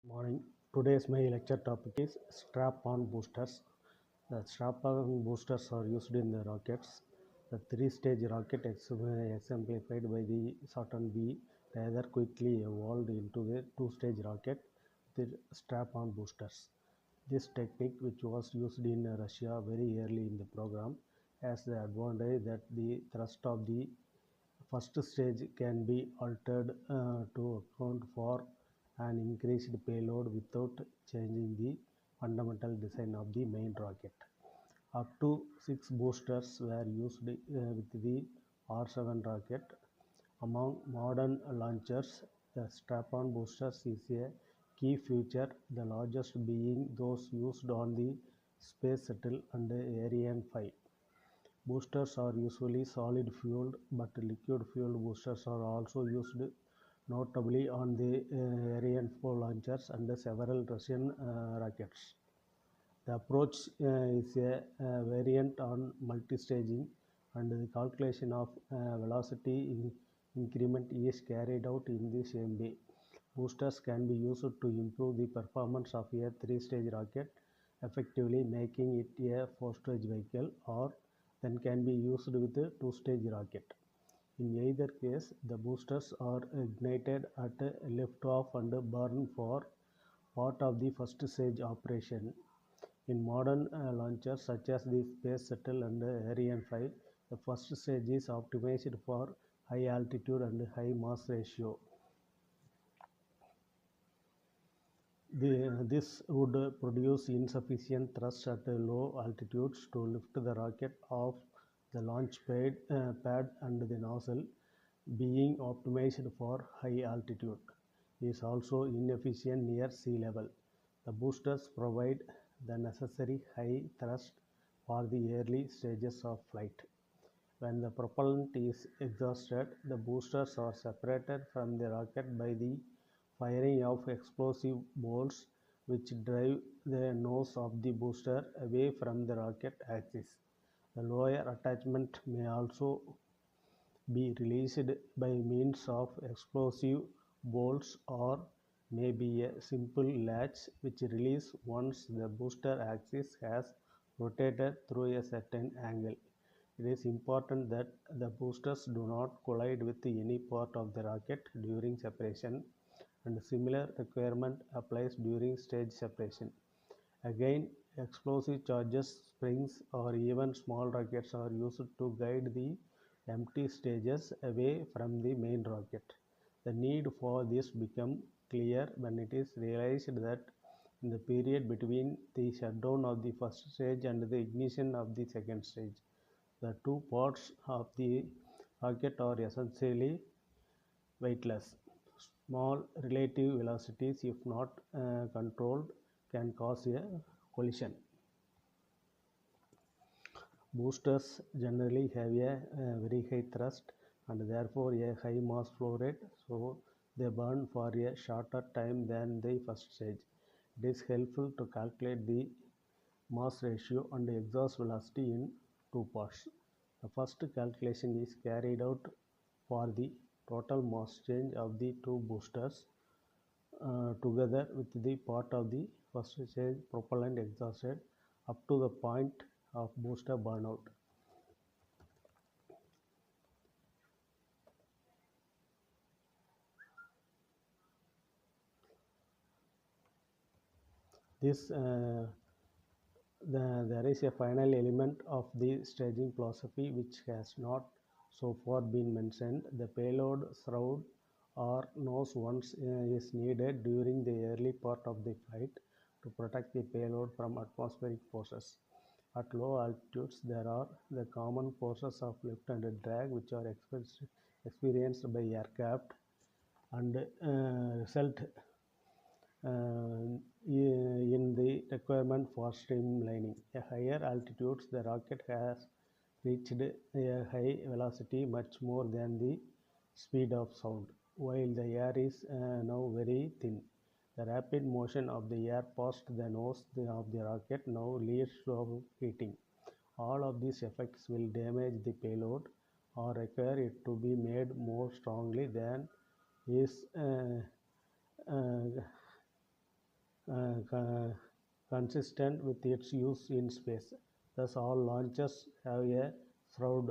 Morning. Today's my lecture topic is strap-on boosters. The strap-on boosters are used in the rockets. The three-stage rocket exemplified by the Saturn V rather quickly evolved into the two-stage rocket with strap-on boosters. This technique, which was used in Russia very early in the program, has the advantage that the thrust of the first stage can be altered to account for an increased payload without changing the fundamental design of the main rocket. Up to 6 boosters were used with the R7 rocket. Among modern launchers, the strap-on boosters is a key feature, the largest being those used on the Space Shuttle and Ariane 5. Boosters are usually solid fueled, but liquid fueled boosters are also used, notably on the Ariane 4 launchers and several Russian rockets. The approach is a variant on multi-staging, and the calculation of velocity increment is carried out in the same way. Boosters can be used to improve the performance of a three-stage rocket, effectively making it a four-stage vehicle, or then can be used with a two-stage rocket. In either case, the boosters are ignited at liftoff and burn for part of the first stage operation. In modern launchers such as the Space Shuttle and Ariane 5, the first stage is optimized for high altitude and high mass ratio. This would produce insufficient thrust at low altitudes to lift the rocket off the launch pad, and the nozzle, being optimized for high altitude, is also inefficient near sea level. The boosters provide the necessary high thrust for the early stages of flight. When the propellant is exhausted, the boosters are separated from the rocket by the firing of explosive bolts which drive the nose of the booster away from the rocket axis. The lower attachment may also be released by means of explosive bolts, or may be a simple latch which releases once the booster axis has rotated through a certain angle. It is important that the boosters do not collide with any part of the rocket during separation, and similar requirement applies during stage separation. Again, explosive charges, springs, or even small rockets are used to guide the empty stages away from the main rocket. The need for this becomes clear when it is realized that in the period between the shutdown of the first stage and the ignition of the second stage, the two parts of the rocket are essentially weightless. Small relative velocities, if not controlled, can cause a collision. Boosters generally have a very high thrust and therefore a high mass flow rate, so they burn for a shorter time than the first stage. It is helpful to calculate the mass ratio and exhaust velocity in two parts. The first calculation is carried out for the total mass change of the two boosters together with the part of the first stage propellant exhausted up to the point of booster burnout. This there is a final element of the staging philosophy which has not so far been mentioned. The payload shroud or nose once is needed during the early part of the flight to protect the payload from atmospheric forces. At low altitudes, there are the common forces of lift and drag which are experienced by aircraft and result in the requirement for streamlining. At higher altitudes, the rocket has reached a high velocity much more than the speed of sound, while the air is now very thin. The rapid motion of the air past the nose of the rocket now leads to heating. All of these effects will damage the payload or require it to be made more strongly than is uh, consistent with its use in space. Thus, all launches have a shroud